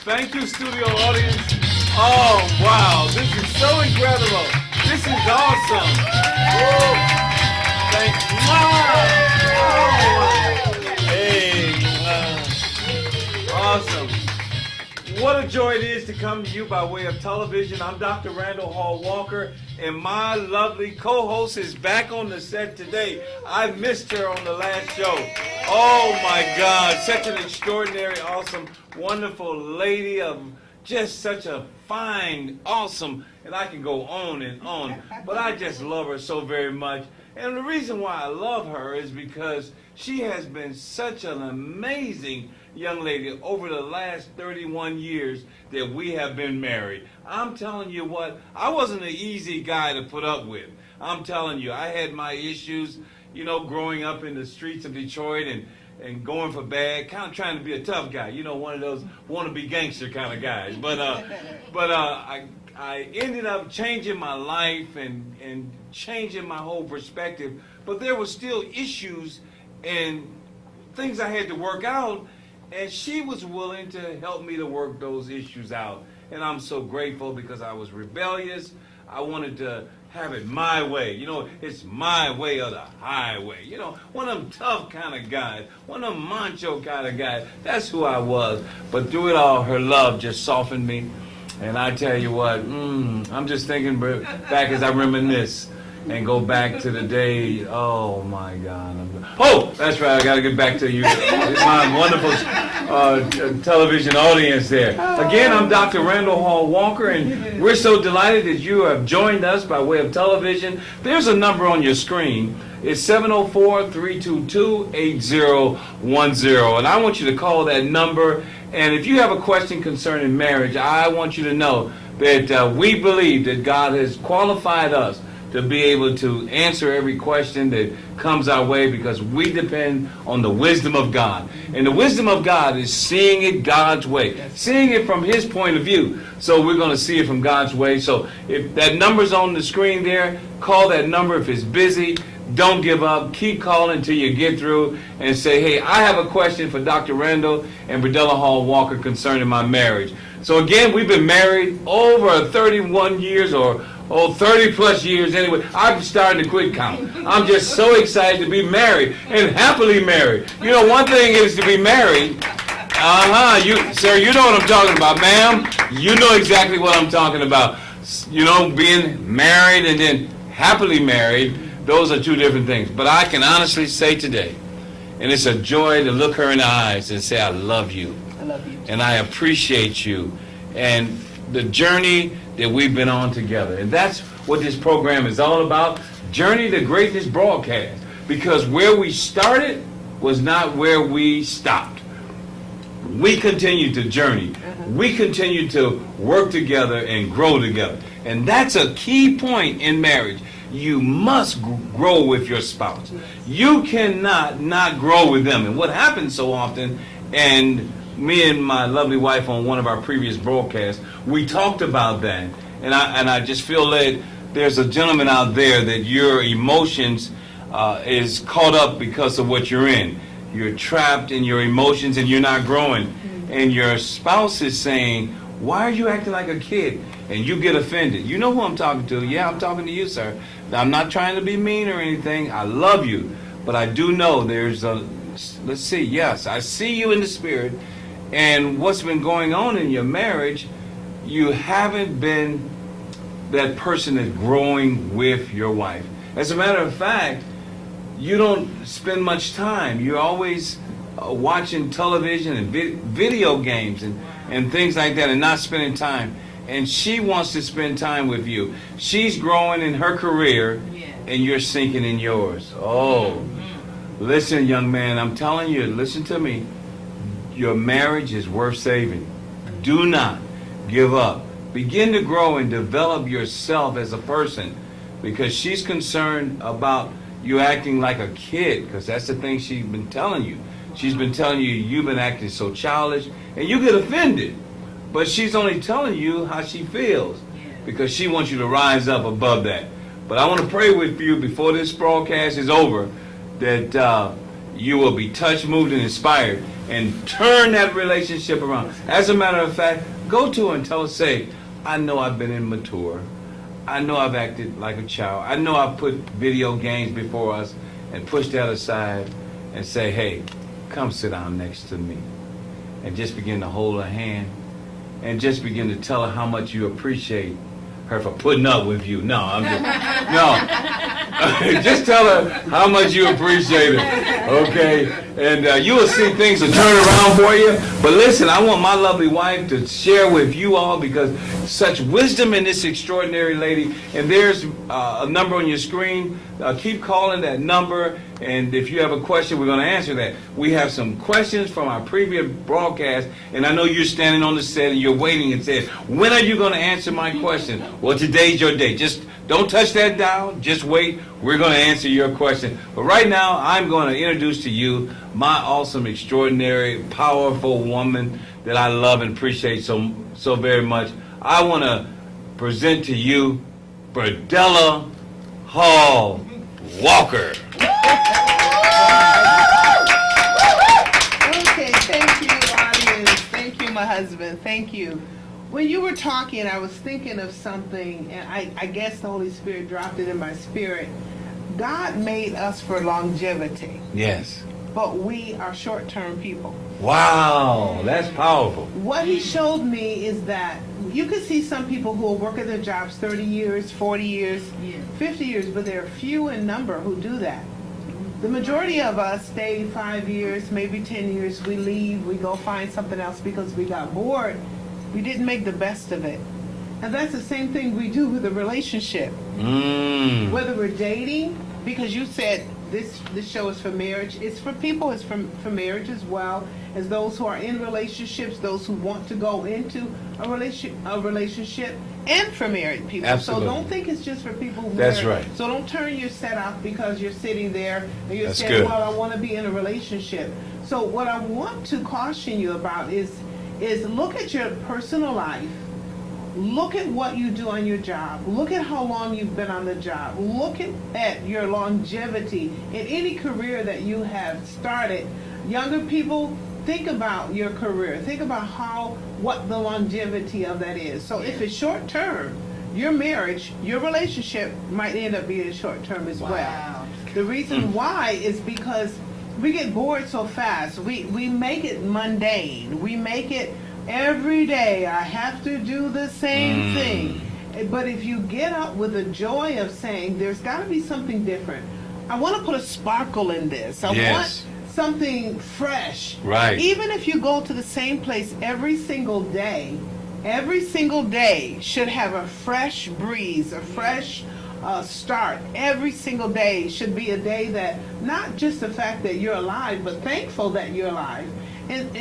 Thank you, studio audience. Oh, wow. This is so incredible. This is awesome. Woo. Thank you. Oh, hey, awesome. What a joy it is to come to you by way of television. I'm Dr. Randall Hall Walker, and my lovely co-host is back on the set today. I missed her on the last show. Oh my God, such an extraordinary, awesome, wonderful lady of just such a fine, awesome, and I can go on and on, but I just love her so very much. And the reason why I love her is because she has been such an amazing young lady over the last 31 years that we have been married. I'm telling you what, I wasn't an easy guy to put up with. I'm telling you, I had my issues, you know, growing up in the streets of Detroit and going for bad, kind of trying to be a tough guy, you know, one of those wannabe gangster kind of guys. But I ended up changing my life and changing my whole perspective. But there were still issues and things I had to work out, and she was willing to help me to work those issues out. And I'm so grateful because I was rebellious. I wanted to have it my way. You know, it's my way or the highway. You know, one of them tough kind of guys, one of them macho kind of guys. That's who I was. But through it all, her love just softened me. And I tell you what, I'm just thinking back as I reminisce and go back to the day. Oh my God! Oh, that's right. I got to get back to you, my wonderful television audience there. Again, I'm Dr. Randall Hall Walker, and we're so delighted that you have joined us by way of television. There's a number on your screen. It's 704-322-8010, and I want you to call that number. And if you have a question concerning marriage, I want you to know that we believe that God has qualified us to be able to answer every question that comes our way, because we depend on the wisdom of God. And the wisdom of God is seeing it God's way, seeing it from His point of view. So we're going to see it from God's way. So if that number's on the screen there, call that number. If it's busy, don't give up. Keep calling until you get through and say, hey, I have a question for Dr. Randall and Birdella Hall Walker concerning my marriage. So again, we've been married over 31 years or 30 plus years anyway. I'm starting to quit count. I'm just so excited to be married and happily married. You know, one thing is to be married. Sir, you know what I'm talking about. Ma'am, you know exactly what I'm talking about. You know, being married and then happily married, those are two different things. But I can honestly say today, and it's a joy to look her in the eyes and say, I love you. I love you. And I appreciate you. And the journey that we've been on together. And that's what this program is all about. Journey to Greatness broadcast. Because where we started was not where we stopped. We continue to journey. We continue to work together and grow together. And that's a key point in marriage. You must grow with your spouse. You cannot not grow with them. And what happens so often, and me and my lovely wife on one of our previous broadcasts, we talked about that. And I just feel that there's a gentleman out there that your emotions is caught up because of what you're in. You're trapped in your emotions and you're not growing. And your spouse is saying, why are you acting like a kid? And you get offended. You know who I'm talking to. Yeah, I'm talking to you, sir. I'm not trying to be mean or anything. I love you. But I do know there's a, let's see, yes, I see you in the spirit. And what's been going on in your marriage, you haven't been that person that's growing with your wife. As a matter of fact, you don't spend much time. You're always watching television and video games and things like that and not spending time. And she wants to spend time with you. She's growing in her career and you're sinking in yours. Oh, listen, young man, I'm telling you, listen to me. Your marriage is worth saving. Do not give up. Begin to grow and develop yourself as a person, because she's concerned about you acting like a kid, because that's the thing she's been telling you. She's been telling you you've been acting so childish, and you get offended. But she's only telling you how she feels, because she wants you to rise up above that. But I want to pray with you before this broadcast is over that you will be touched, moved, and inspired. and turn that relationship around. As a matter of fact, go to her and tell her, say, I know I've been immature. I know I've acted like a child. I know I've put video games before us and pushed that aside and say, hey, come sit down next to me. And just begin to hold her hand and just begin to tell her how much you appreciate her for putting up with you. No, I'm just, no. Just tell her how much you appreciate it, okay? And you will see things will turn around for you. But listen, I want my lovely wife to share with you all, because such wisdom in this extraordinary lady. And there's a number on your screen. Keep calling that number. And if you have a question, we're going to answer that. We have some questions from our previous broadcast, and I know you're standing on the set and you're waiting and saying, when are you going to answer my question? Well, today's your day. Just don't touch that dial. Just wait. We're going to answer your question. But right now, I'm going to introduce to you my awesome, extraordinary, powerful woman that I love and appreciate so very much. I want to present to you Birdella Hall Walker. Okay, thank you, audience. Thank you, my husband. Thank you. When you were talking, I was thinking of something, and I guess the Holy Spirit dropped it in my spirit. God made us for longevity. Yes. But we are short-term people. Wow, that's powerful. What he showed me is that you can see some people who will work at their jobs 30 years, 40 years, 50 years, but there are few in number who do that. The majority of us stay 5 years, maybe 10 years. We leave, we go find something else because we got bored. We didn't make the best of it. And that's the same thing we do with a relationship. Whether we're dating, because you said this show is for marriage. It's for people, it's for marriage as well as those who are in relationships, those who want to go into a relationship, and for married people. Absolutely. So don't think it's just for people who That's married. right. So don't turn your set off because you're sitting there and you're That's saying, good. well, I want to be in a relationship. So what I want to caution you about is look at your personal life. Look at what you do on your job. Look at how long you've been on the job. Look at your longevity in any career that you have started. Younger people, think about your career. Think about what the longevity of that is. So if it's short term, your marriage, your relationship might end up being short term as well. The reason why is because we get bored so fast. We make it mundane. We make it every day. I have to do the same thing. But if you get up with the joy of saying, there's got to be something different. I want to put a sparkle in this. I want something fresh. Right. Even if you go to the same place every single day should have a fresh breeze, a fresh start. Every single day should be a day that, not just the fact that you're alive, but thankful that you're alive. And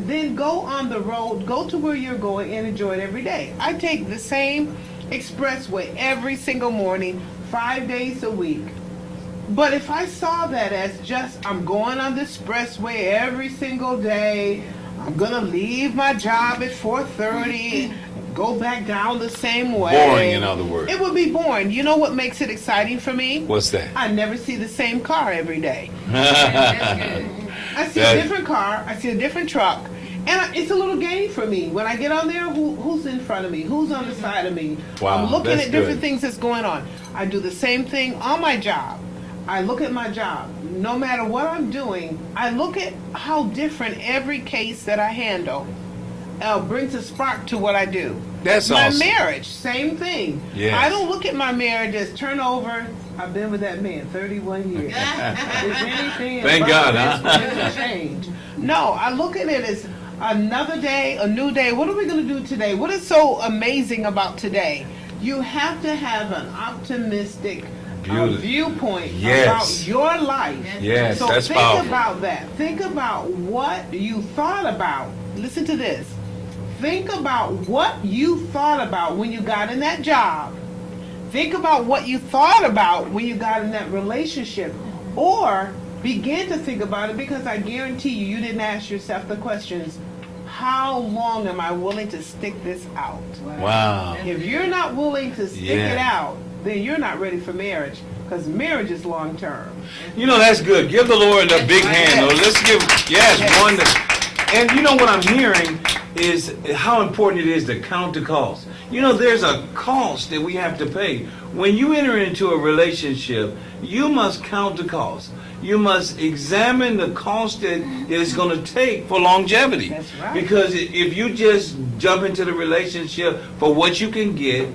then go on the road, go to where you're going and enjoy it every day. I take the same expressway every single morning, 5 days a week. But if I saw that as just, I'm going on the expressway every single day, I'm going to leave my job at 4:30, go back down the same way. Boring, in other words. It would be boring. You know what makes it exciting for me? What's that? I never see the same car every day. That's good. I see a different car, I see a different truck, and it's a little game for me. When I get on there, who's in front of me? Who's on the side of me? Wow, I'm looking that's at different good. things that's going on. I do the same thing on my job. I look at my job. No matter what I'm doing, I look at how different every case that I handle brings a spark to what I do. That's my awesome. marriage, same thing. Yes. I don't look at my marriage as turnover. I've been with that man 31 years. Is anything Thank about God, this going to change? No, I look at it as another day, a new day. What are we going to do today? What is so amazing about today? You have to have an optimistic viewpoint about your life. Yes, so that's think powerful. about that. Think about what you thought about. Listen to this. Think about what you thought about when you got in that job. Think about what you thought about when you got in that relationship. Or begin to think about it, because I guarantee you didn't ask yourself the questions, how long am I willing to stick this out? Wow. If you're not willing to stick it out, then you're not ready for marriage. because marriage is long term. You know, that's good. Give the Lord a big hand. Though. Let's give, yes, one. And you know what I'm hearing is how important it is to count the cost. You know, there's a cost that we have to pay. When you enter into a relationship, you must count the cost. You must examine the cost that it's going to take for longevity. That's right. Because if you just jump into the relationship for what you can get,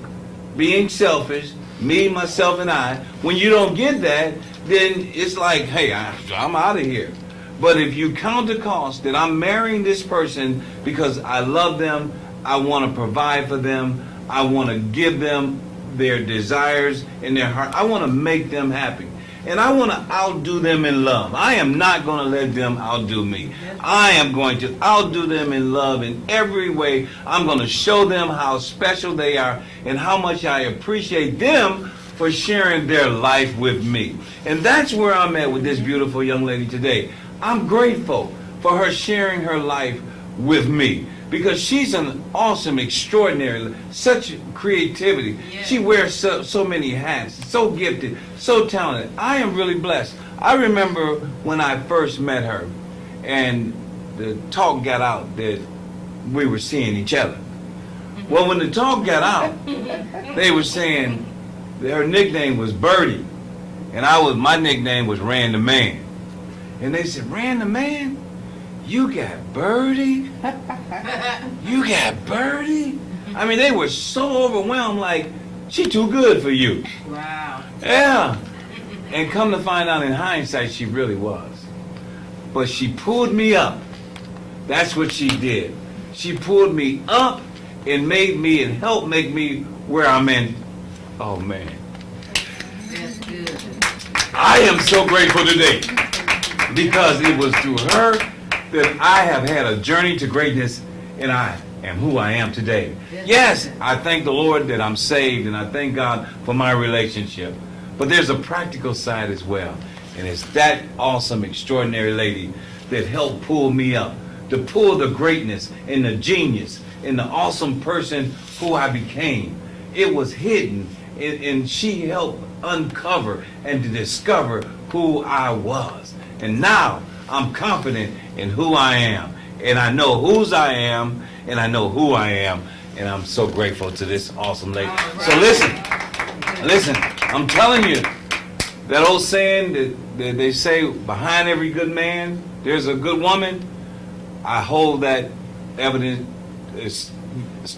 being selfish, me, myself, and I, when you don't get that, then it's like, hey, I'm out of here. But if you count the cost that I'm marrying this person because I love them, I want to provide for them, I want to give them their desires in their heart, I want to make them happy. And I want to outdo them in love. I am not going to let them outdo me. I am going to outdo them in love in every way. I'm going to show them how special they are and how much I appreciate them for sharing their life with me. And that's where I'm at with this beautiful young lady today. I'm grateful for her sharing her life with me because she's an awesome, extraordinary, such creativity. Yeah. She wears so many hats, so gifted, so talented. I am really blessed. I remember when I first met her and the talk got out that we were seeing each other. Well, when the talk got out, they were saying that her nickname was Birdie, and my nickname was Randall Man. And they said, Randall Man, you got Birdie? You got Birdie? I mean, they were so overwhelmed, like, she too good for you. Wow. Yeah. And come to find out in hindsight, she really was. But she pulled me up. That's what she did. She pulled me up and made me and helped make me where I'm in. Oh, man. That's good. I am so grateful today because it was through her that I have had a journey to greatness, and I am who I am today. Yes, I thank the Lord that I'm saved, and I thank God for my relationship. But there's a practical side as well, and it's that awesome, extraordinary lady that helped pull me up, to pull the greatness and the genius and the awesome person who I became. It was hidden, and she helped uncover and to discover who I was. And now I'm confident in who I am, and I know whose I am, and I know who I am, and I'm so grateful to this awesome lady. Right. So listen, I'm telling you, that old saying that they say, behind every good man, there's a good woman. I hold that evidence is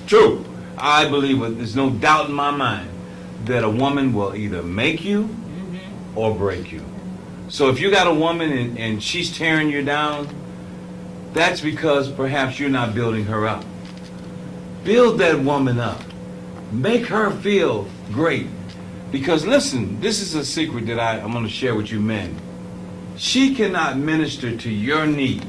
true. I believe there's no doubt in my mind that a woman will either make you or break you. So if you got a woman and she's tearing you down, that's because perhaps you're not building her up. Build that woman up. Make her feel great. Because listen, this is a secret that I'm going to share with you men. She cannot minister to your need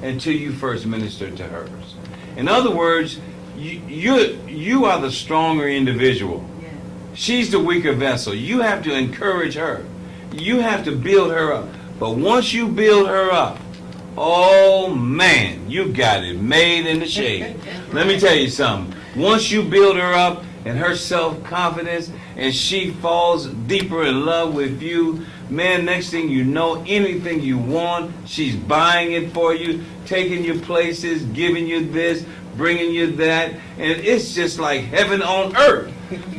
until you first minister to hers. In other words, you are the stronger individual. Yeah. She's the weaker vessel. You have to encourage her. You have to build her up. But once you build her up, oh man, you got it made in the shade. Let me tell you something. Once you build her up and her self-confidence and she falls deeper in love with you, man, next thing you know, anything you want, she's buying it for you, taking you places, giving you this, bringing you that, and it's just like heaven on earth.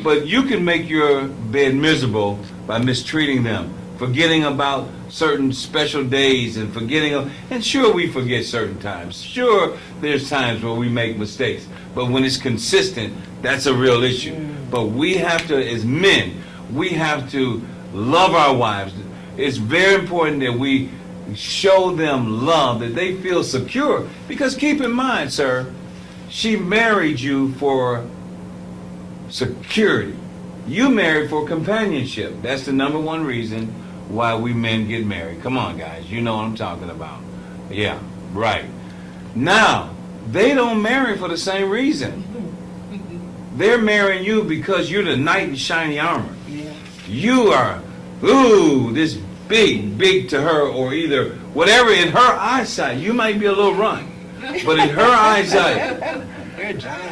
But you can make your bed miserable by mistreating them, forgetting about certain special days and and sure, we forget certain times. Sure, there's times where we make mistakes, but when it's consistent, that's a real issue. But we have to, as men, we have to love our wives. It's very important that we show them love, that they feel secure. Because keep in mind, sir, she married you for security. You married for companionship. That's the number one reason why we men get married. Come on, guys. You know what I'm talking about. Yeah, right. Now, they don't marry for the same reason. They're marrying you because you're the knight in shiny armor. Yeah. You are, this big to her, or either whatever in her eyesight. You might be a little run, but in her eyesight,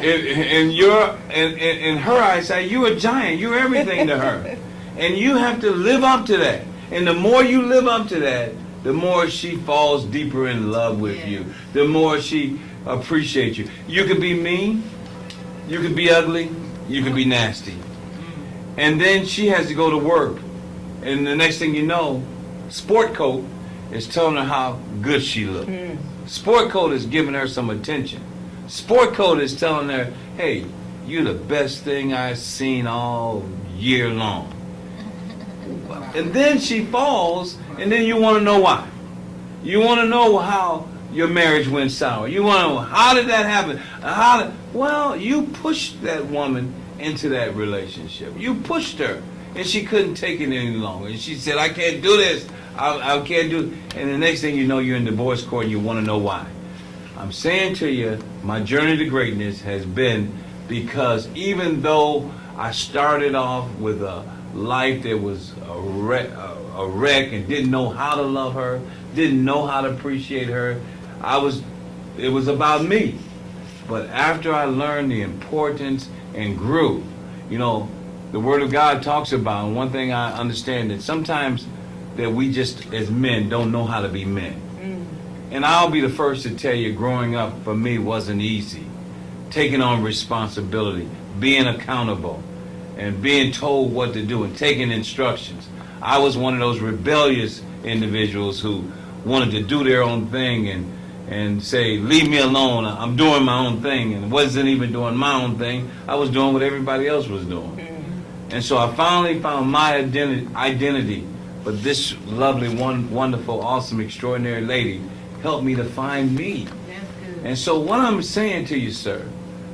in her eyesight, you're a giant. You're everything to her. And you have to live up to that. And the more you live up to that, the more she falls deeper in love with you. The more she appreciates you. You could be mean, you could be ugly, you could be nasty. And then she has to go to work. And the next thing you know, Sport Coat is telling her how good she looks. Sport Coat is giving her some attention. Sport Coat is telling her, hey, you're the best thing I've seen all year long. And then she falls, and then you want to know why. You want to know how your marriage went sour. You want to know, how did that happen? Well, you pushed that woman into that relationship. You pushed her, and she couldn't take it any longer. And she said, I can't do this. I can't do it. And the next thing you know, you're in divorce court, and you want to know why. I'm saying to you, my journey to greatness has been because even though I started off with a life that was a wreck and didn't know how to love her, didn't know how to appreciate her, it was about me. But after I learned the importance and grew, you know, the Word of God talks about, and one thing I understand, that sometimes that we just as men don't know how to be men. And I'll be the first to tell you, growing up for me wasn't easy. Taking on responsibility, being accountable, and being told what to do and taking instructions. I was one of those rebellious individuals who wanted to do their own thing and say, leave me alone, I'm doing my own thing, and wasn't even doing my own thing. I was doing what everybody else was doing. And so I finally found my identity, but this lovely, wonderful, awesome, extraordinary lady helped me to find me. And so what I'm saying to you, sir,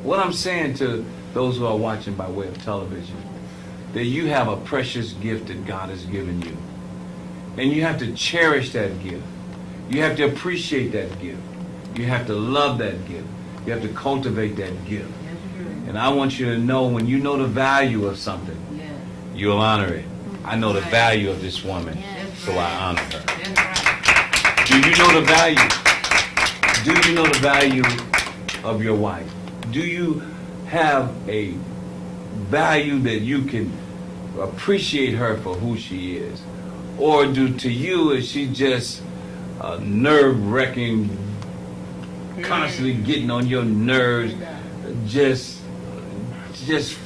what I'm saying to those who are watching by way of television, that you have a precious gift that God has given you. And you have to cherish that gift. You have to appreciate that gift. You have to love that gift. You have to cultivate that gift. And I want you to know, when you know the value of something, you'll honor it. I know the value of this woman, so I honor her. Do you know the value? Do you know the value of your wife? Do you have a value that you can appreciate her for who she is? Or to you, is she just nerve-wracking, constantly getting on your nerves, just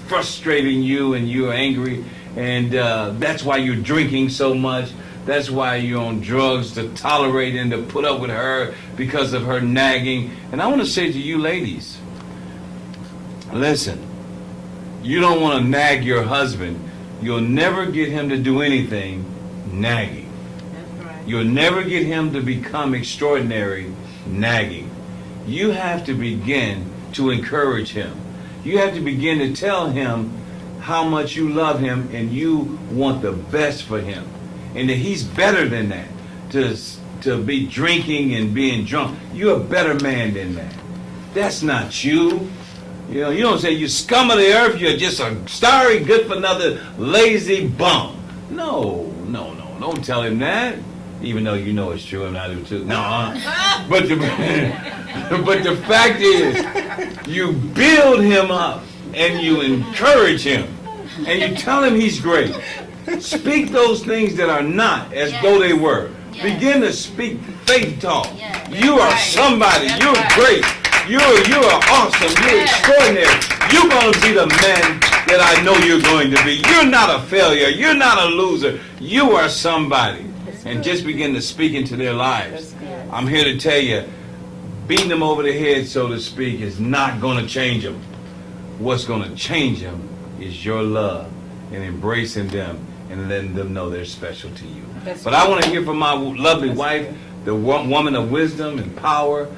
frustrating you, and you're angry, and that's why you're drinking so much? That's why you're on drugs, to tolerate and to put up with her because of her nagging. And I want to say to you ladies, listen, you don't want to nag your husband. You'll never get him to do anything nagging. That's right. You'll never get him to become extraordinary nagging. You have to begin to encourage him. You have to begin to tell him how much you love him and you want the best for him. And that he's better than that. To be drinking and being drunk. You're a better man than that. That's not you. You know, you don't say you scum of the earth, you're just a sorry, good for nothing, lazy bum. No. Don't tell him that. Even though you know it's true, and I do too. No. But the fact is, you build him up and you encourage him. And you tell him he's great. Speak those things that are not as though they were. Begin to speak faith talk. You are somebody. You're great. You're awesome. You're extraordinary. You're going to be the man that I know you're going to be. You're not a failure. You're not a loser. You are somebody. And just begin to speak into their lives. I'm here to tell you, beating them over the head, so to speak, is not going to change them. What's going to change them is your love and embracing them and letting them know they're special to you. But I want to hear from my lovely wife, the woman of wisdom and power.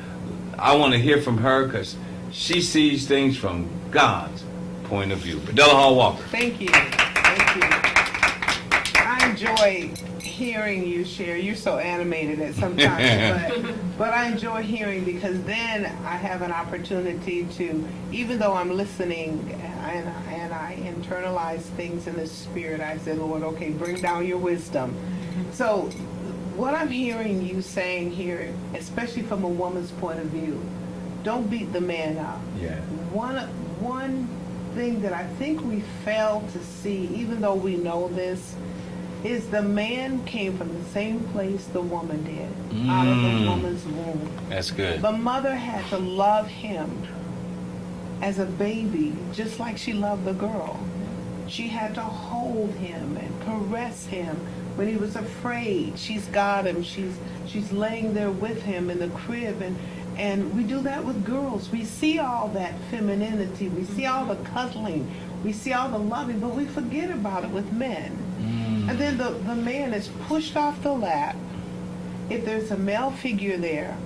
I want to hear from her because she sees things from God's point of view. Birdella Hall Walker. Thank you. Thank you. I enjoy hearing you share. You're so animated at sometimes, but I enjoy hearing, because then I have an opportunity to, even though I'm listening and I internalize things in the spirit, I say, Lord, okay, bring down your wisdom. So what I'm hearing you saying here, especially from a woman's point of view, don't beat the man up. Yeah. One thing that I think we fail to see, even though we know this, is the man came from the same place the woman did, out of the woman's womb. That's good. The mother had to love him as a baby, just like she loved the girl. She had to hold him and caress him when he was afraid. She's got him. She's laying there with him in the crib, and we do that with girls. We see all that femininity. We see all the cuddling. We see all the loving, but we forget about it with men. And then the man is pushed off the lap. If there's a male figure there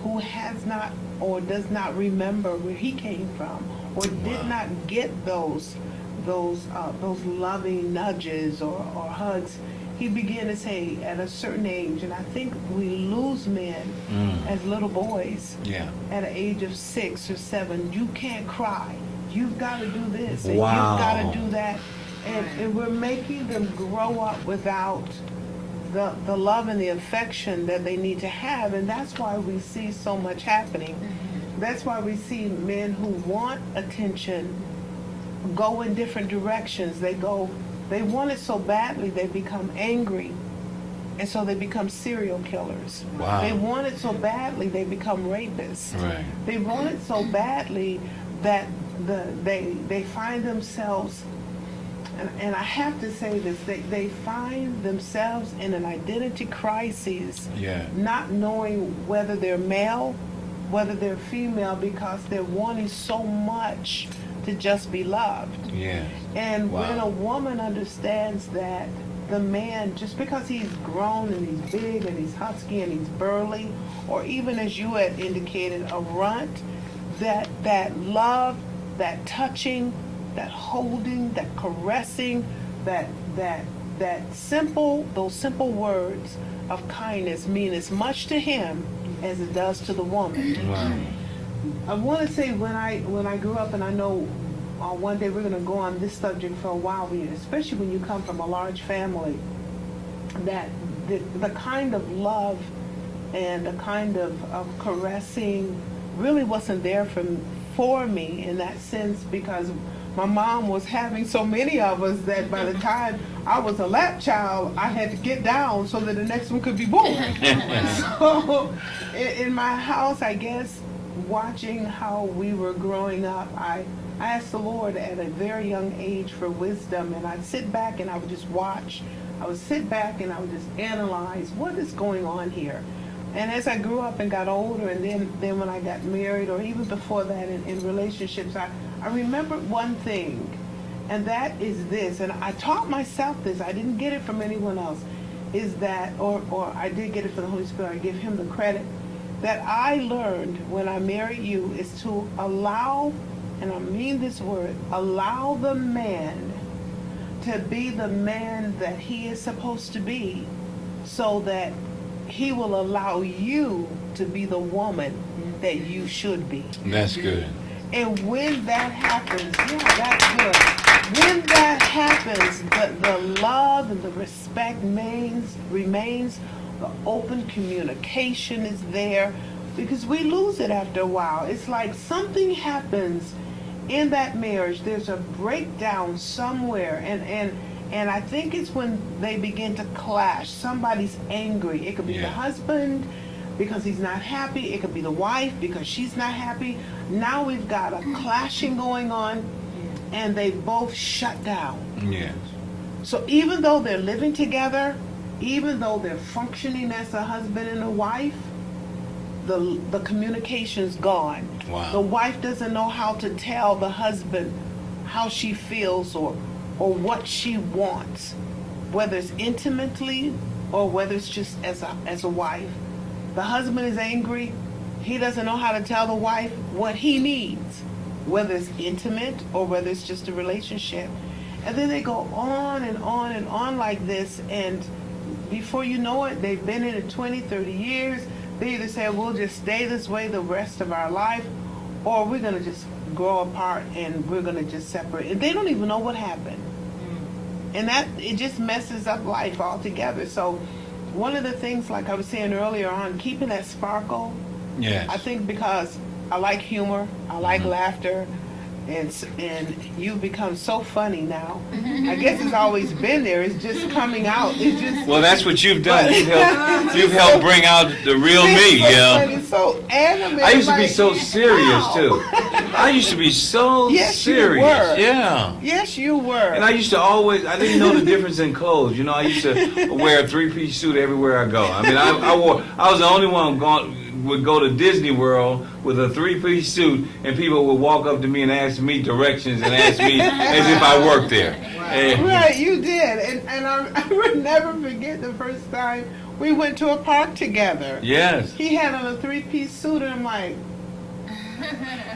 who has not or does not remember where he came from, or did not get those loving nudges or hugs, he began to say at a certain age, and I think we lose men as little boys at an age of 6 or 7. You can't cry. You've got to do this, and you've got to do that. And we're making them grow up without the love and the affection that they need to have, and that's why we see so much happening. That's why we see men who want attention go in different directions. They want it so badly they become angry, and so they become serial killers. Wow. They want it so badly they become rapists. Right. They want it so badly that they find themselves, and I have to say this, they find themselves in an identity crisis, not knowing whether they're male, whether they're female, because they're wanting so much to just be loved. Yeah. And when a woman understands that the man, just because he's grown and he's big and he's husky and he's burly, or even as you had indicated, a runt, that love, that touching, that holding, that caressing, those simple words of kindness mean as much to him as it does to the woman. Right. I want to say when I grew up, and I know one day we're going to go on this subject for a while, especially when you come from a large family, that the kind of love and the kind of caressing really wasn't there for me in that sense, because my mom was having so many of us that by the time I was a lap child, I had to get down so that the next one could be born. So in my house, I guess, watching how we were growing up, I asked the Lord at a very young age for wisdom, and I'd sit back and I would just watch. I would sit back and I would just analyze what is going on here. And as I grew up and got older, and then when I got married, or even before that in relationships, I remembered one thing, and that is this, and I taught myself this, I didn't get it from anyone else, is that, or I did get it from the Holy Spirit, I give him the credit, that I learned when I married you is to allow, and I mean this word, allow the man to be the man that he is supposed to be, so that he will allow you to be the woman that you should be. That's good. And when that happens, that's good. When that happens, the love and the respect remains, the open communication is there, because we lose it after a while. It's like something happens in that marriage. There's a breakdown somewhere, and I think it's when they begin to clash. Somebody's angry. It could be the husband because he's not happy. It could be the wife because she's not happy. Now we've got a clashing going on, and they both shut down. Yes. So even though they're living together, even though they're functioning as a husband and a wife, the communication's gone. Wow. The wife doesn't know how to tell the husband how she feels or what she wants, whether it's intimately or whether it's just as a wife. The husband is angry. He doesn't know how to tell the wife what he needs, whether it's intimate or whether it's just a relationship. And then they go on and on and on like this, and before you know it, they've been in it 20, 30 years. They either say, we'll just stay this way the rest of our life, or we're going to just grow apart and we're going to just separate. And they don't even know what happened. And that, it just messes up life altogether. So one of the things, like I was saying earlier on, keeping that sparkle, Yes. I think because I like humor, I like laughter, and you've become so funny now. I guess it's always been there. It's just coming out. It's just. Well, that's what you've done. You've helped bring out the real me. Yeah. It's so animated. I used to be so like, serious wow. too. I used to be so Yes, you serious. were. Yeah. Yes, you were. And I used to I didn't know the difference in clothes. You know, I used to wear a three-piece suit everywhere I go. I mean, I was the only one would go to Disney World with a three-piece suit, and people would walk up to me and ask me directions and ask me as if I worked there. And- Right, you did. And I will never forget the first time we went to a park together. Yes. He had on a three-piece suit, and I'm like,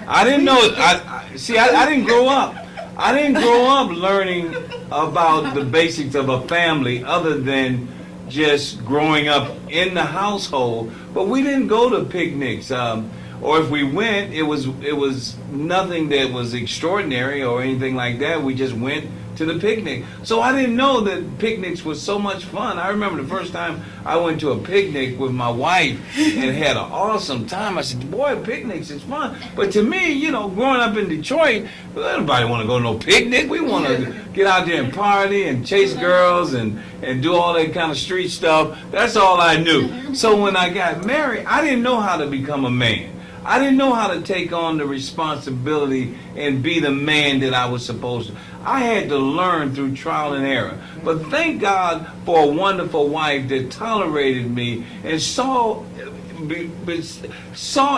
I didn't know. I didn't grow up. I didn't grow up learning about the basics of a family other than just growing up in the household. But we didn't go to picnics. Or if we went, it was nothing that was extraordinary or anything like that. We just went to the picnic. So I didn't know that picnics was so much fun. I remember the first time I went to a picnic with my wife and had an awesome time. I said, boy, picnics is fun. But to me, you know, growing up in Detroit, nobody want to go to no picnic. We want to get out there and party and chase girls and do all that kind of street stuff. That's all I knew. So when I got married, I didn't know how to become a man. I didn't know how to take on the responsibility and be the man that I was supposed to. I had to learn through trial and error. But thank God for a wonderful wife that tolerated me and saw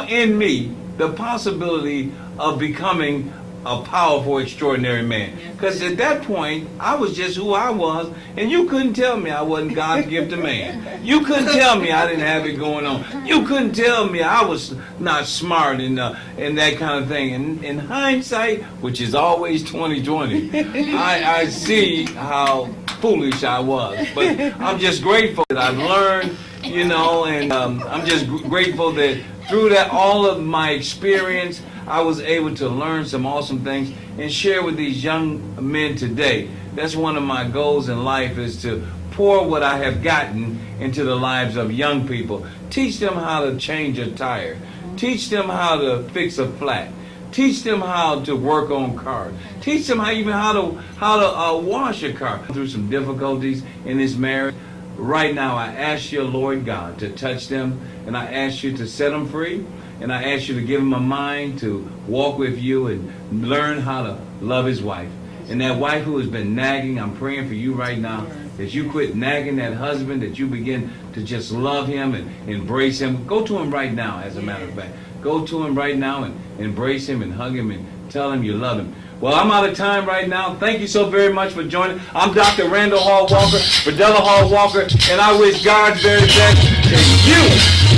in me the possibility of becoming a powerful, extraordinary man. Because at that point, I was just who I was, and you couldn't tell me I wasn't God's gift to man. You couldn't tell me I didn't have it going on. You couldn't tell me I was not smart and that kind of thing. And in hindsight, which is always 20/20, I see how foolish I was. But I'm just grateful that I've learned, you know, and I'm just grateful that through that all of my experience, I was able to learn some awesome things and share with these young men today. That's one of my goals in life, is to pour what I have gotten into the lives of young people. Teach them how to change a tire. Teach them how to fix a flat. Teach them how to work on cars. Teach them how to wash a car. Through some difficulties in this marriage. Right now, I ask you, Lord God, to touch them, and I ask you to set them free. And I ask you to give him a mind to walk with you and learn how to love his wife. And that wife who has been nagging, I'm praying for you right now, that you quit nagging that husband, that you begin to just love him and embrace him. Go to him right now, as a matter of fact. Go to him right now and embrace him and hug him and tell him you love him. Well, I'm out of time right now. Thank you so very much for joining. I'm Dr. Randall Hall Walker, Birdella Hall Walker, and I wish God's very best to you.